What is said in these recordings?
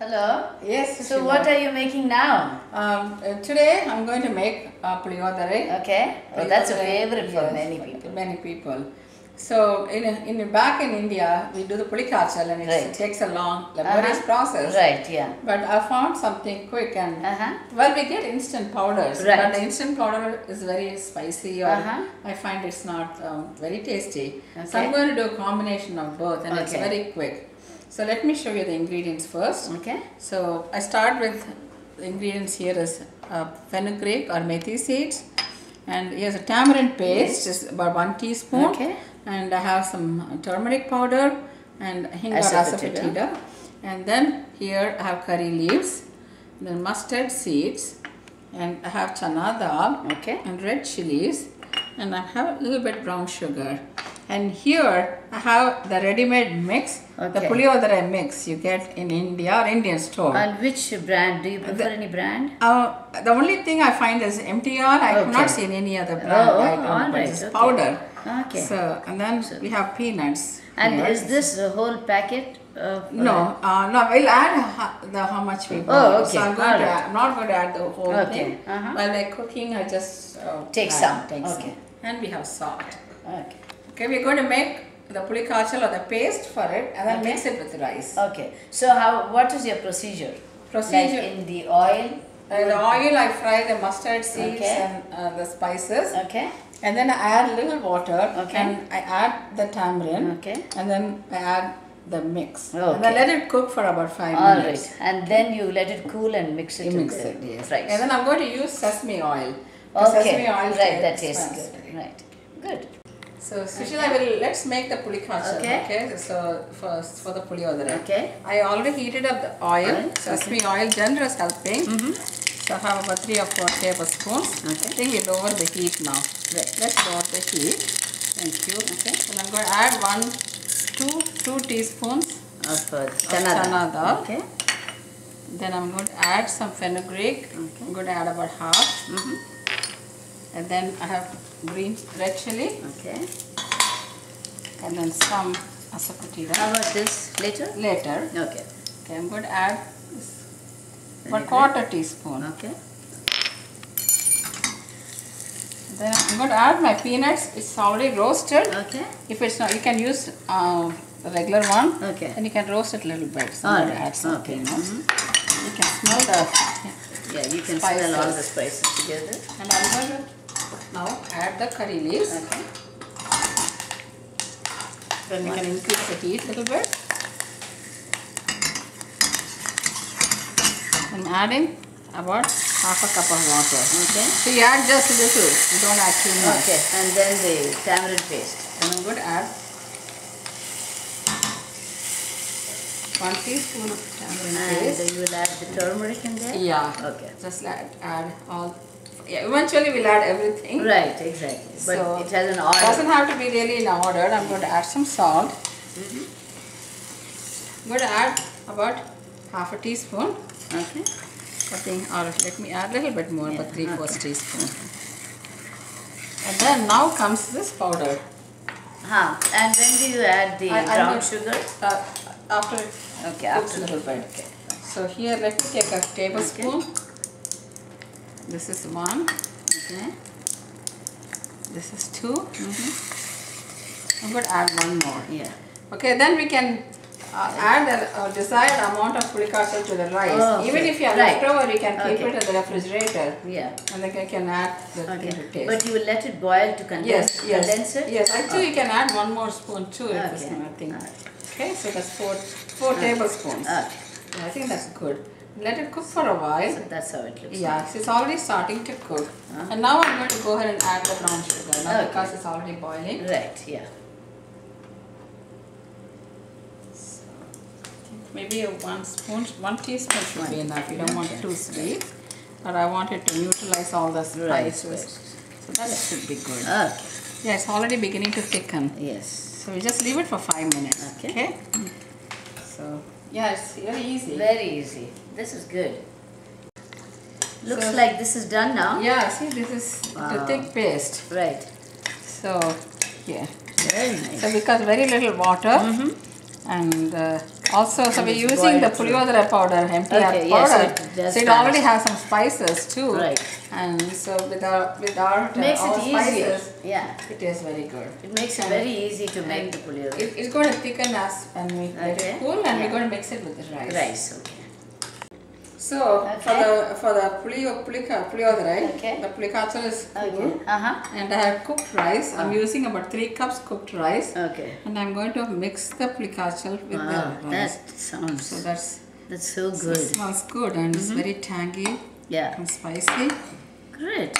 Hello. Yes. So what are you making now? Today I'm going to make puliyodare. Okay. Oh, that's a favorite for many people. Many people. So back in India we do the pulikachal and it takes a long laborious process. Right. Yeah. But I found something quick and well, we get instant powders. Right. But the instant powder is very spicy or I find it's not very tasty. Okay. So I'm going to do a combination of both and it's very quick. So let me show you the ingredients first. Okay. So I start with the ingredients here is fenugreek or methi seeds, and here's a tamarind paste, just about 1 teaspoon. Okay. And I have some turmeric powder and hinga asafoetida. And then here I have curry leaves, then mustard seeds, and I have chana dal and red chilies, and I have a little bit brown sugar. And here I have the ready-made mix, the puliyodare mix you get in India or Indian store. And which brand? Do you prefer any brand? The only thing I find is MTR. I have not seen any other brand. It's powder. Okay. So and then we have peanuts. And here. is this a whole packet? No, we'll add how much we want. Oh, okay. So I'm not going to add the whole thing. While we're cooking, I just take some. And we have salt. Okay. Okay, we're going to make the pulikachal or the paste for it and then mix it with rice. Okay. So what is your procedure? Like in the oil? In the oil, I fry the mustard seeds and the spices. Okay. And then I add a little water and I add the tamarind. Okay. And then I add the mix. Okay. And then let it cook for about 5 minutes. Alright. And then you let it cool and mix it with the rice. And then I'm going to use sesame oil. Okay. Sesame oil that tastes good. Right. Good. So Sushila, let's make the pulikachal. Okay. So first for the puliyodare. Okay. I already heated up the oil, sesame oil, generous helping. So I have about 3 or 4 tablespoons. I think we lower the heat now. Let's lower the heat. Thank you. And I'm going to add 2 teaspoons of chana dal. Okay. Then I'm going to add some fenugreek. I'm going to add about half. And then I have red chili. Okay. And then some asafoetida. How about this later? Later. Okay. Okay, I'm going to add this 1/4 teaspoon. Okay. Then I'm going to add my peanuts. It's already roasted. Okay. If it's not, you can use the regular one. Okay. And you can roast it a little bit. So I'm going to add some peanuts. You can smell the you can smell all the spices together. And I'm going to now add the curry leaves. Okay. Then we can increase the heat a little bit. I'm adding about half a cup of water. Okay. So you add just a little. You don't add too much. Okay. And then the tamarind paste. And I'm going to add 1 teaspoon of tamarind paste. And you will add the turmeric in there? Yeah. Okay. Just add all. Yeah, eventually we'll add everything. Right, exactly. But so it has an order. It doesn't have to be really in order. I'm going to add some salt. I'm going to add about half a teaspoon. Okay. Or let me add a little bit more, but 3/4 teaspoon. And then now comes this powder. And when do you add the brown sugar? After it cooks a little bit. Okay. So here let me take a tablespoon. This is 1. Okay. This is 2. I'm going to add 1 more. Yeah. Okay, then we can add a desired amount of pulikachal to the rice. Even if you have leftover, you can keep it in the refrigerator. Yeah. And then you can add the taste. But you will let it boil to condense it? Yes, actually you can add 1 more spoon too if it's nothing. Okay, so that's 4 tablespoons. I think that's good. Let it cook for a while. So that's how it looks. Yeah, so it's already starting to cook. And now I'm going to go ahead and add the brown sugar now because it's already boiling. Right, yeah. So, maybe 1 teaspoon should be enough. You don't want it too sweet. But I want it to neutralize all the spices. So that should be good. Okay. Yeah, it's already beginning to thicken. Yes. So we just leave it for 5 minutes. Okay. So yeah, it's very easy. Very easy. This is good. Looks like this is done now. Yeah, see, this is the thick paste. Right. So, yeah. Very nice. So, because very little water and Also, so And we're it's using the boiled through. puliyodara powder, empty Okay, yes, powder. it does So it that. already has some spices too. Right. And so with our Makes all it easier. spices, Yeah. it is very good. It makes it very easy to make the puliyodara. It's going to thicken us when we let Okay. it cool, and Yeah. we're going to mix it with the rice. Rice, okay. So Okay. for the puliyodara, Okay. the pulikachal is cool. Okay. And I have cooked rice. I'm using about 3 cups cooked rice. Okay. And I'm going to mix the pulikachal with the Wow, rice. that sounds. So That's so it good. smells good and it's very tangy Yeah. and spicy. Great.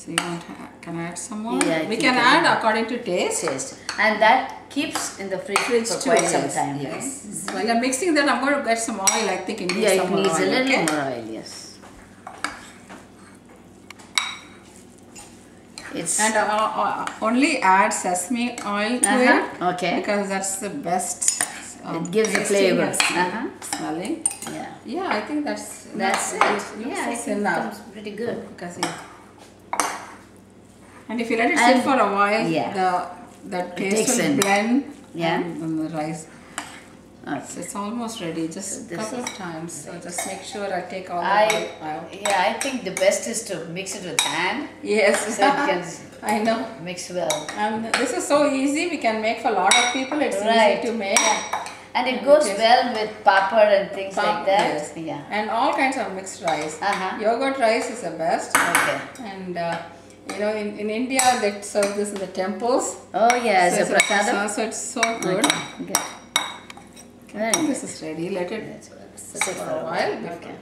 So you want to can I add some more? Yeah, I We think can I add will. according to taste. Taste. And that keeps in the fridge for too, quite some yes, time. Yes. Right? While I'm mixing that, I'm going to get some oil. I think it needs Yeah, some it more needs oil. a little Okay? more oil, yes. It's And only add sesame oil to it. Okay. Because that's the best. It gives the tasting flavor. and smelling. Yeah. Yeah, I think That's enough. it. Looks Yeah, I like think it enough. comes pretty good. Because and if you let it And- sit for a while, yeah. the takes taste will in. blend Yeah. on the rice. Okay. So it's almost ready. Just a this couple of times. So just make sure I take all the I oil out. I think the best is to mix it with hand Yes, so it can I know. mix well. And this is so easy. We can make for a lot of people. It's Right. easy to make. And it goes Yes. well with papad and things like that. Yes. Yeah. And all kinds of mixed rice. Yogurt rice is the best. Okay. And in India they serve this in the temples. Oh yeah, as So a it's prasadam. so it's so good. Okay. I think this is ready. Let it sit for a while. Okay.